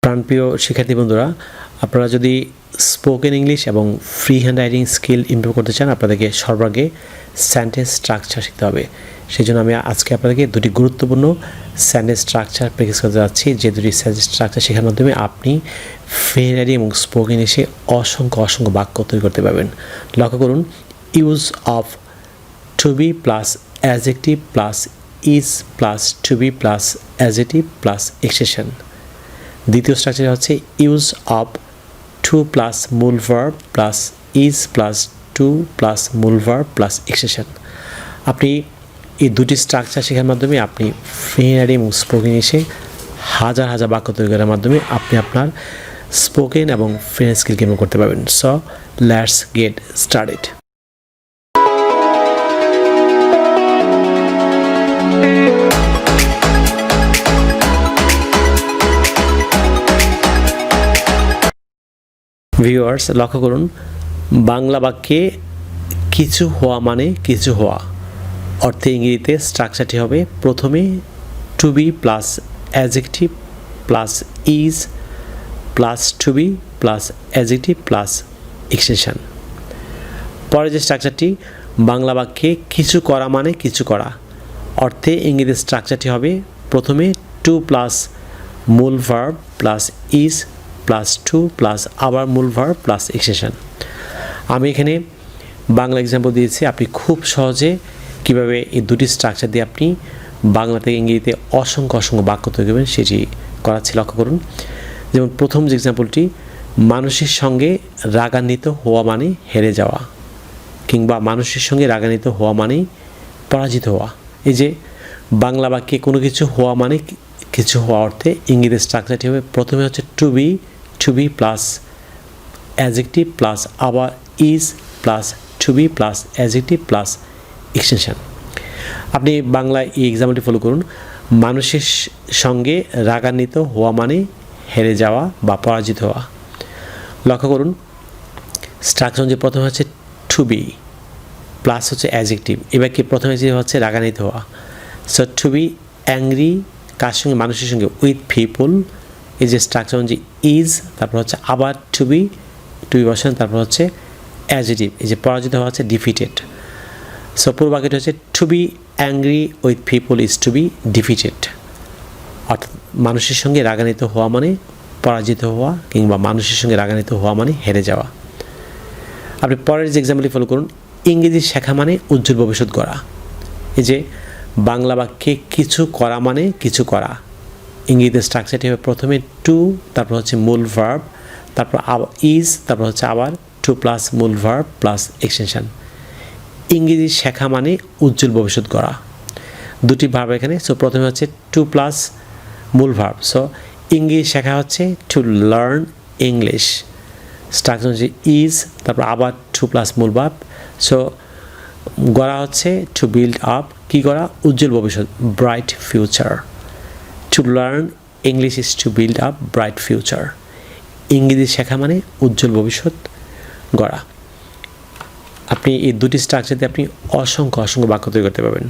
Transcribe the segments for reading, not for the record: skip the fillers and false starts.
প্রাণপ্রিয় শিক্ষার্থী বন্ধুরা, আপনারা যদি স্পোকেন ইংলিশ এবং free hand writing skill improve করতে চান, আপনাদেরকে সর্বাগে সেন্টেন্স স্ট্রাকচার শিখতে হবে। সেই জন্য আমি আজকে আপনাদেরকে দুটি গুরুত্বপূর্ণ সেন্টেন্স স্ট্রাকচার প্র্যাকটিস করতে যাচ্ছি। যে দুটি সেন্টেন্স স্ট্রাকচার শেখার মাধ্যমে আপনি ফ্রি হ্যান্ড রাইটিং এবং স্পোকেন ইংলিশে অসংখ্য বাক্য তৈরি করতে পারবেন। লক্ষ্য করুন, use of to be plus adjective plus is plus to be plus adjective plus extension. দ্বিতীয় স্ট্রাকচার হচ্ছে ইউজ অফ টু প্লাস মূল verb plus is plus to plus মূল ভার্ব প্লাস এক্সটেনশন। আপনি এই দুটি স্ট্রাকচার শেখার মাধ্যমে আপনি ফ্রি হ্যান্ড রাইটিং এবং স্পোকেন ইংলিশে হাজার বাক্য তৈরি করার মাধ্যমে আপনি আপনার স্পোকেন এবং ফ্রি হ্যান্ড স্কিল ইমপ্রুভ করতে পারবেন। So let's get started. Viewers, লক্ষ্য করুন, বাংলা বাক্যে কিছু হওয়া মানে কিছু হওয়া অর্থে ইংরেজিতে স্ট্রাকচারটি হবে প্রথমে to be plus adjective plus is plus to be plus adjective plus extension. পরে যে স্ট্রাকচারটি বাংলা বাক্যে কিছু করা মানে কিছু করা অর্থে ইংরেজি স্ট্রাকচারটি হবে প্রথমে টু প্লাস মূল verb plus is plus to plus আবার মূল ভার্ব প্লাস এক্সটেনশন। আমি এখানে বাংলা এক্সাম্পল দিয়েছি, আপনি খুব সহজে কীভাবে এই দুটি স্ট্রাকচার দিয়ে আপনি বাংলা থেকে ইংরেজিতে অসংখ্য বাক্য তৈরি করবেন সেটি করাচ্ছি। লক্ষ্য করুন, যেমন প্রথম যে এক্সাম্পলটি, মানুষের সঙ্গে রাগান্বিত হওয়া মানে হেরে যাওয়া, কিংবা মানুষের সঙ্গে রাগান্বিত হওয়া মানেই পরাজিত হওয়া। এই যে বাংলা বাক্যে কোনো কিছু হওয়া মানে কিছু হওয়া অর্থে ইংরেজি স্ট্রাকচারটি হবে প্রথমে হচ্ছে to be plus adjective plus আবার is plus to be plus adjective plus extension. আপনি বাংলায় এই এক্সাম্পলটি ফলো করুন, মানুষের সঙ্গে রাগান্বিত হওয়া মানে হেরে যাওয়া বা পরাজিত হওয়া। লক্ষ্য করুন, স্ট্রাকচার যে প্রথমে হচ্ছে টু বি প্লাস হচ্ছে অ্যাডজেক্টিভ, এবার কি প্রথমে যে হচ্ছে রাগান্বিত হওয়া। সো টু বি অ্যাংরি কার সঙ্গে, মানুষের সঙ্গে, উইথ পিপল। এই যে স্ট্রাকচার যে ইজ, তারপর হচ্ছে আবার টু বি বসান, তারপর হচ্ছে অ্যাডজেক্টিভ, এই যে পরাজিত হওয়া হচ্ছে ডিফিটেড। সো পুরো বাক্যটি হচ্ছে to be angry with people is to be defeated, অর্থাৎ মানুষের সঙ্গে রাগান্বিত হওয়া মানে পরাজিত হওয়া, কিংবা মানুষের সঙ্গে রাগান্বিত হওয়া মানে হেরে যাওয়া। আপনি পরের যে এক্সাম্পলটি ফলো করুন, ইংরেজি শেখা মানে উজ্জ্বল ভবিষ্যৎ গড়া। এই যে বাংলা বাক্যে কিছু করা মানে কিছু করা, ইংরেজিতে স্ট্রাকচারটি হবে প্রথমে টু, তারপর হচ্ছে মূল ভার্ব, তারপর ইজ, তারপর হচ্ছে আবার টু প্লাস মূল ভার্ব প্লাস এক্সটেনশন। ইংরেজি শেখা মানে উজ্জ্বল ভবিষ্যৎ গড়া, দুটি ভার্ব এখানে। সো প্রথমে হচ্ছে টু প্লাস মূল ভার্ব, সো ইংরেজি শেখা হচ্ছে টু লার্ন ইংলিশ। স্ট্রাকচার হচ্ছে ইজ, তারপর আবার টু প্লাস মূল ভার্ব। সো গড়া হচ্ছে টু বিল্ড আপ, কী করা, উজ্জ্বল ভবিষ্যৎ, bright future. To learn English is to build up bright future. ইংরেজি শেখা মানে উজ্জ্বল ভবিষ্যৎ গড়া। আপনি এই দুটি স্ট্রাকচার দিয়ে আপনি অসংখ্য বাক্য তৈরি করতে পারবেন।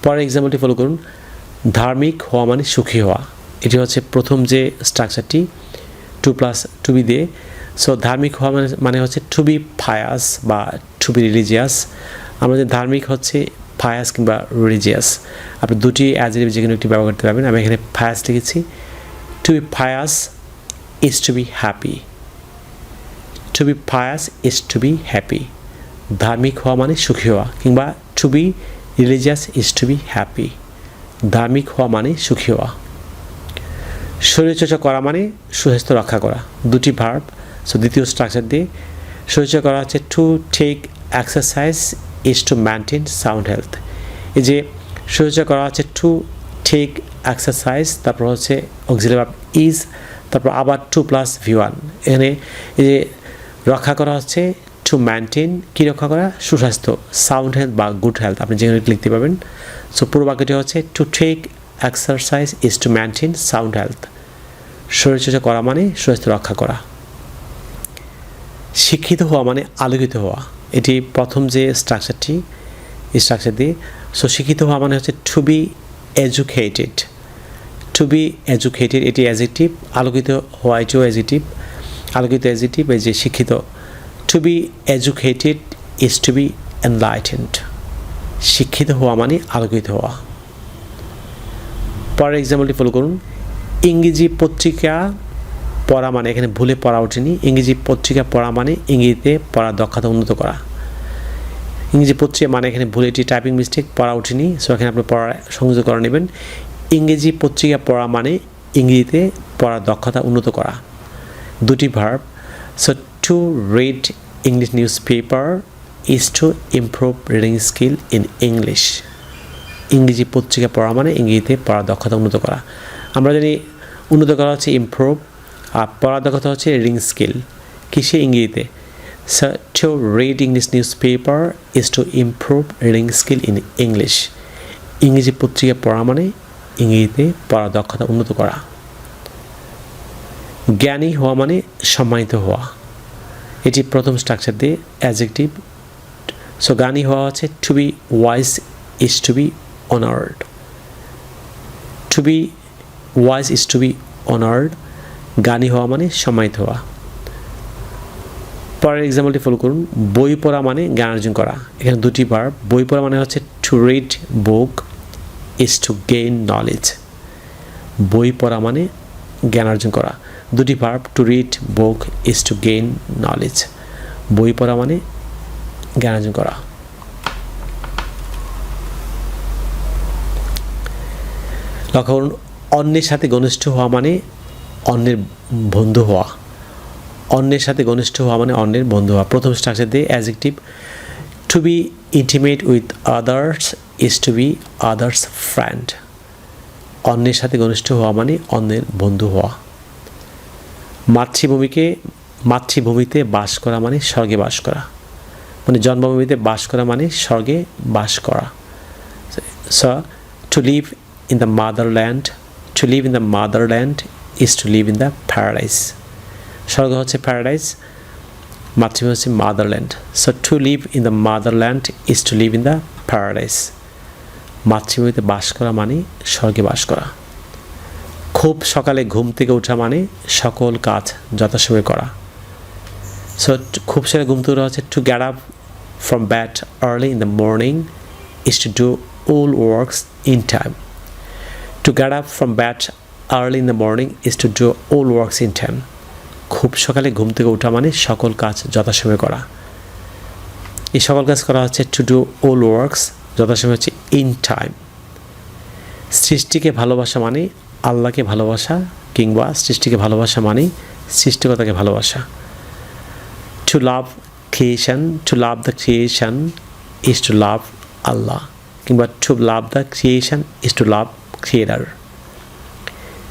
পরের এক্সাম্পলটি ফলো করুন, ধার্মিক হওয়া মানে সুখী হওয়া। এটি হচ্ছে প্রথম যে স্ট্রাকচারটি টু প্লাস টু বি দিয়ে। সো ধার্মিক হওয়া মানে হচ্ছে টু বি ফায়াস বা টু বি রিলিজিয়াস। আমাদের ধার্মিক হচ্ছে ফায়াস কিংবা রিলিজিয়াস। আপনি দুটি অ্যাডজেক্টিভ যে কোনো একটি ব্যবহার করতে পারবেন। আমি এখানে ফায়াস লিখেছি। To be pious is to be happy. To be pious is to be happy. ধার্মিক হওয়া মানে সুখী হওয়া, কিংবা to be religious is to be happy. ধার্মিক হওয়া মানে সুখী হওয়া। শরীরচর্চা করা মানে সুস্বাস্থ্য রক্ষা করা, দুটি ভার্ব। সো দ্বিতীয় স্ট্রাকচার দিয়ে শরীরচর্চা করা হচ্ছে to take exercise is to maintain sound health. এই যে শরীরচর্চা করা হচ্ছে টু টেক এক্সারসাইজ, তারপর হচ্ছে অক্সিলারি ভার্ব ইজ, তারপর আবার টু প্লাস ভি1। এখানে এই যে রক্ষা করা হচ্ছে টু মেনটেন, কী রক্ষা করা, সুস্বাস্থ্য, সাউন্ড হেলথ বা গুড হেলথ, আপনি যেখানে লিখতে পারবেন। সো পুরো বাক্যটি হচ্ছে to take exercise is to maintain sound health. শরীরচর্চা করা মানে সুস্বাস্থ্য রক্ষা করা। শিক্ষিত হওয়া মানে আলোকিত হওয়া, এটি প্রথম যে স্ট্রাকচারটি, এই স্ট্রাকচার দিয়ে। সো শিক্ষিত হওয়া মানে হচ্ছে to be educated. To be educated এটি অ্যাডজেক্টিভ, আলোকিত হওয়া এটিও অ্যাডজেক্টিভ, আলোকিত অ্যাডজেক্টিভ এই যে শিক্ষিত। To be educated is to be enlightened, শিক্ষিত হওয়া মানে আলোকিত হওয়া। পরের এক্সাম্পলটি ফলো করুন। ইংরেজি পত্রিকা পড়া মানে, এখানে ভুলে পড়া ওঠেনি, ইংরেজি পত্রিকা পড়া মানে ইংরেজিতে পড়ার দক্ষতা উন্নত করা। ইংরেজি পত্রিকা মানে এখানে ভুলে এটি টাইপিং মিস্টেক, পড়া ওঠেনি, সো এখানে আপনি পড়া সংযোগ করে নেবেন। ইংরেজি পত্রিকা পড়া মানে ইংরেজিতে পড়ার দক্ষতা উন্নত করা। দুটি verb. So to read English news paper is to improve reading skill in English. ইংরেজি পত্রিকা পড়া মানে ইংরেজিতে পড়ার দক্ষতা উন্নত করা। আমরা জানি উন্নত করা হচ্ছে ইমপ্রুভ, আর পড়ার দক্ষতা হচ্ছে রিডিং স্কিল, কিসে? ইংরেজিতে। So to read English news paper is to improve reading skill in English. ইংরেজি পত্রিকা পড়া মানে ইংরেজিতে পড়ার দক্ষতা উন্নত করা। জ্ঞানী হওয়া মানে সম্মানিত হওয়া, এটি প্রথম স্ট্রাকচার দিয়ে অ্যাডজেক্টিভ। সো জ্ঞানী হওয়া হচ্ছে to be wise is to be honoured. To be wise is to be honoured, জ্ঞানী হওয়া মানে সম্মানিত হওয়া। পরের এক্সাম্পলটি ফলো করুন। বই পড়া মানে জ্ঞান অর্জন করা, এখানে দুটি ভার্ব। বই পড়া মানে হচ্ছে to read book is to gain knowledge. বই পড়া মানে জ্ঞান অর্জন করা। দুটি verb, to read book is to gain knowledge. বই পড়া মানে জ্ঞান অর্জন করা। লক্ষ্য করুন, অন্যের সাথে ঘনিষ্ঠ হওয়া মানে অন্যের বন্ধু হওয়া। অন্যের সাথে ঘনিষ্ঠ হওয়া মানে অন্যের বন্ধু হওয়া। প্রথম স্ট্রাকচার দিয়ে adjective. To be intimate with others is to be others friend. অন্যের সাথে ঘনিষ্ঠ হওয়া মানে অন্যের বন্ধু হওয়া। মাতৃভূমিতে বাস করা মানে স্বর্গে বাস করা, মানে জন্মভূমিতে বাস করা মানে স্বর্গে বাস করা। So to live in the motherland, to live in the motherland is to live in the paradise. স্বর্গ হচ্ছে প্যারাডাইস, মাতৃভূমি হচ্ছে motherland. So to live in the motherland is to live in the paradise. মাতৃভূমিতে বাস করা মানে স্বর্গে বাস করা। খুব সকালে ঘুম থেকে ওঠা মানে সকল কাজ যথাসময়ে করা। সো খুব সকালে ঘুম থেকে ওঠা হচ্ছে to get up from bed early in the morning is to do all works in time. To get up from bed early in the morning is to do all works in time. খুব সকালে ঘুম থেকে ওঠা মানে সকল কাজ যথাসময়ে করা। এই সকল কাজ করা হচ্ছে টু ডু অল ওয়ার্কস, যথাসময় হচ্ছে ইন টাইম। সৃষ্টিকে ভালোবাসা মানে আল্লাহকে ভালোবাসা, কিংবা সৃষ্টিকে ভালোবাসা মানে সৃষ্টিকর্তাকে ভালোবাসা। To love creation, to love the creation is to love Allah, কিংবা to love the creation is to love creator.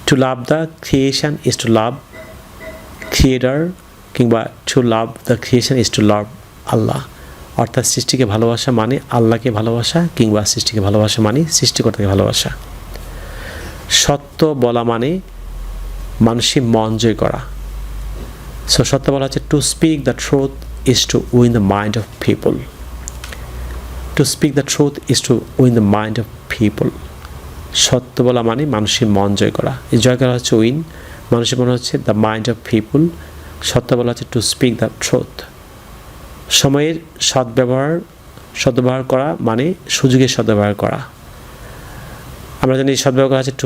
To love the creation is to love creator, কিংবা to love the creation is to love Allah. অর্থাৎ সৃষ্টিকে ভালোবাসা মানে আল্লাহকে ভালোবাসা, কিংবা সৃষ্টিকে ভালোবাসা মানে সৃষ্টিকর্তাকে ভালোবাসা। সত্য বলা মানে মানুষের মন জয় করা। সো সত্য বলা হচ্ছে to speak the truth is to win the mind of people. To speak the truth is to win the mind of people. সত্য বলা মানে মানুষের মন জয় করা। এই জয় করা হচ্ছে উইন, মানুষের মনে হচ্ছে দ্য মাইন্ড অফ পিপল। সত্য বলা হচ্ছে টু স্পিক দ্য ট্রুথ। সময়ের সদ্ব্যবহার করা মানে সুযোগের সদ্ব্যবহার করা। আমরা জানি সদ্ব্যবহার করা হচ্ছে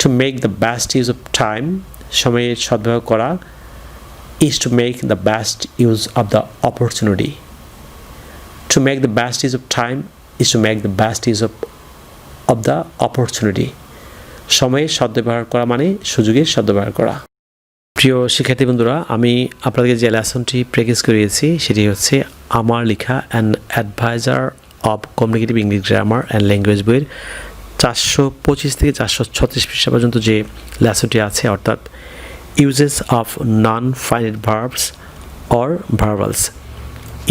to make the best use of time. সময়ের সদ্ব্যবহার করা is to make the best use of the opportunity. To make the best use of time is to make the best use of the opportunity. সময়ের সদ্ব্যবহার করা মানে সুযোগের সদ্ব্যবহার করা। প্রিয় শিক্ষার্থী বন্ধুরা, আমি আপনাদেরকে যে লেসনটি প্র্যাকটিস করিয়েছি সেটি হচ্ছে আমার লেখা an adviser of communicative English grammar and language বইয়ের 425 থেকে 436 পৃষ্ঠা পর্যন্ত যে লেসনটি আছে, অর্থাৎ uses of non finite verbs or verbals.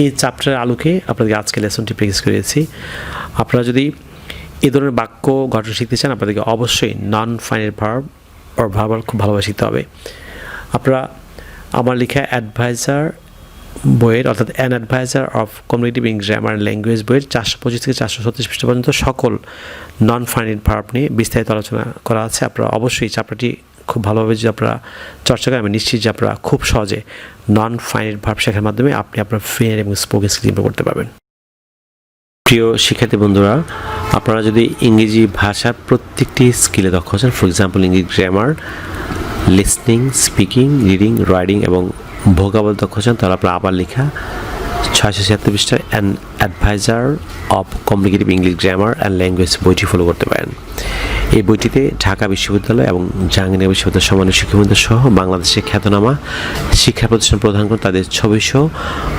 এই চ্যাপ্টারের আলোকে আপনাদেরকে আজকে লেসনটি প্র্যাকটিস করিয়েছি। আপনারা যদি এই ধরনের বাক্য গঠন শিখতে চান, আপনাদেরকে অবশ্যই non finite verb or verbal খুব ভালোভাবে শিখতে হবে। আপনারা আমার লেখা অ্যাডভাইজার বইয়ের অর্থাৎ an adviser of communicative in grammar language বইয়ের 425 থেকে 436 পৃষ্ঠা পর্যন্ত সকল নন ফাইনাইট ভার্ব নিয়ে বিস্তারিত আলোচনা করা আছে। আপনারা অবশ্যই চ্যাপ্টারটি খুব ভালোভাবে যদি আপনারা চর্চা করেন, আমি নিশ্চিত যে আপনারা খুব সহজে নন ফাইনাইট ভার্ব শেখার মাধ্যমে আপনি আপনার ফ্লুয়েন্ট এবং স্পোকেন স্কিল ইমপ্রুভ করতে পারবেন। প্রিয় শিক্ষার্থী বন্ধুরা, আপনারা যদি ইংরেজি ভাষার প্রত্যেকটি স্কিলে দক্ষ আছেন, ফর এক্সাম্পল ইংরেজি grammar, listening, speaking, reading, writing এবং ভোকাবুলারি দক্ষ আছেন, তাহলে আপনারা আবার লেখা 676 পৃষ্ঠার an adviser of communicative English grammar and language বইটি ফলো করতে পারেন। এই বইটিতে ঢাকা বিশ্ববিদ্যালয় এবং জাহাঙ্গীরনগর বিশ্ববিদ্যালয়ের সম্মানীয় শিক্ষাবৃন্দ সহ বাংলাদেশের খ্যাতনামা শিক্ষা প্রতিষ্ঠান প্রধানগণ তাদের ছবিসহ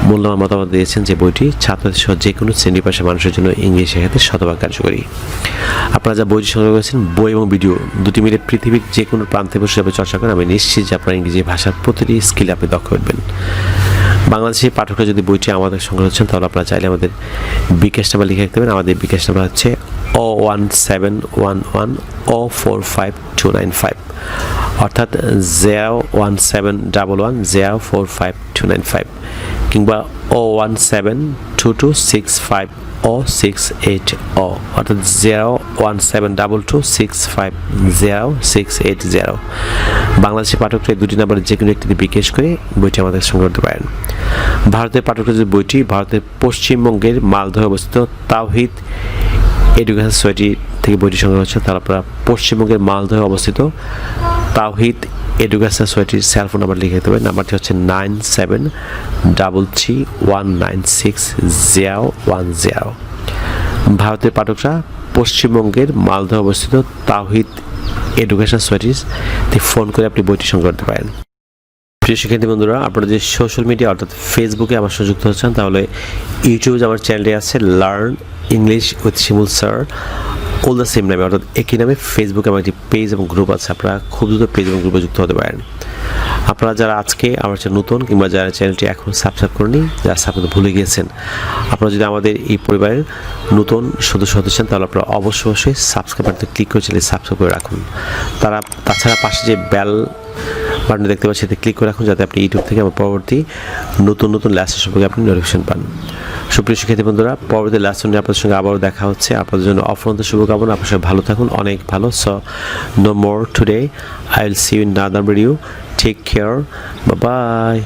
মূল্যবান মতামত দিয়েছেন যে বইটি ছাত্রদের সহ যে কোনো শ্রেণী পেশার মানুষের জন্য ইংরেজি শেখাতে শতভাগ কার্যকরী। আপনারা যা বইটি সংগ্রহ করেছেন, বই এবং ভিডিও দুটি মিলে পৃথিবীর যে কোনো প্রান্তে বসে যাবে চর্চা করেন, আমি নিশ্চিত যে আপনার ইংরেজি ভাষার প্রতিটি স্কিলে আপনি দক্ষ হবেন। বাংলাদেশি পাঠকরা যদি বইটি আমাদের সংগ্রহ করছেন, তাহলে আপনারা চাইলে আমাদের বিকাশ নাম্বার লিখে রাখতে পারেন। আমাদের বিকাশ নাম্বার হচ্ছে 01711045295, অর্থাৎ 01711045295 কিংবা 01722650680, অর্থাৎ 01722650680। বাংলাদেশি পাঠকরা দুটি নাম্বারে যে কোনো একটিতে বিকাশ করে বইটি আমাদের সংগ্রহ করতে পারেন। ভারতের পাঠকরা যদি বইটি ভারতের পশ্চিমবঙ্গের মালদহে অবস্থিত তাওহিদ এডুকেশন সোসাইটি থেকে বইটি সংগ্রহ হচ্ছে, তাহলে আপনারা পশ্চিমবঙ্গের মালদহে অবস্থিত তাওহিদ এডুকেশন সোসাইটির সেলফোন নাম্বার লিখে দিতে পারেন। নাম্বারটি হচ্ছে 9733196010। ভারতের পাঠকরা পশ্চিমবঙ্গের মালদহে অবস্থিত তাওহিদ এডুকেশন সোসাইটিতে ফোন করে আপনি বইটি সংগ্রহ করতে পারেন। প্রিয় শিক্ষার্থী বন্ধুরা, আপনারা যে সোশ্যাল মিডিয়া অর্থাৎ ফেসবুকে আমার সাথে যুক্ত হচ্ছেন, তাহলে ইউটিউবে আমার চ্যানেলটি আছে learn English with Shimul sir, all the same নামে, অর্থাৎ একই নামে ফেসবুকে আমার একটি পেজ এবং গ্রুপ আছে। আপনারা খুব দ্রুত পেজ এবং গ্রুপে যুক্ত হতে পারেন। আপনারা যারা আজকে আমার চ্যানেল নতুন কিংবা যারা চ্যানেলটি এখন সাবস্ক্রাইব করেনি, যারা সাবস্ক্রাইব ভুলে গিয়েছেন, আপনারা যদি আমাদের এই পরিবারের নতুন সদস্য হতে চান, তাহলে আপনারা অবশ্যই সাবস্ক্রাইব বাটনে ক্লিক করে চ্যানেল সাবস্ক্রাইব করে রাখুন। তাছাড়া পাশে যে বেল বাটন দেখতে পাচ্ছেন, সেটা ক্লিক করে রাখুন, যাতে আপনি ইউটিউব থেকে আমার পরবর্তী নতুন লেসন সম্পর্কে আপনি নোটিফিকেশন পান। সুপ্রিয় শিক্ষার্থী বন্ধুরা, পরবর্তী লেসন নিয়ে আপনাদের সঙ্গে আবারও দেখা হচ্ছে। আপনাদের জন্য অফুরন্ত শুভকামনা। আপনার সবাই ভালো থাকুন, অনেক ভালো। So no more today, I will see you in another video. Take care, bye by.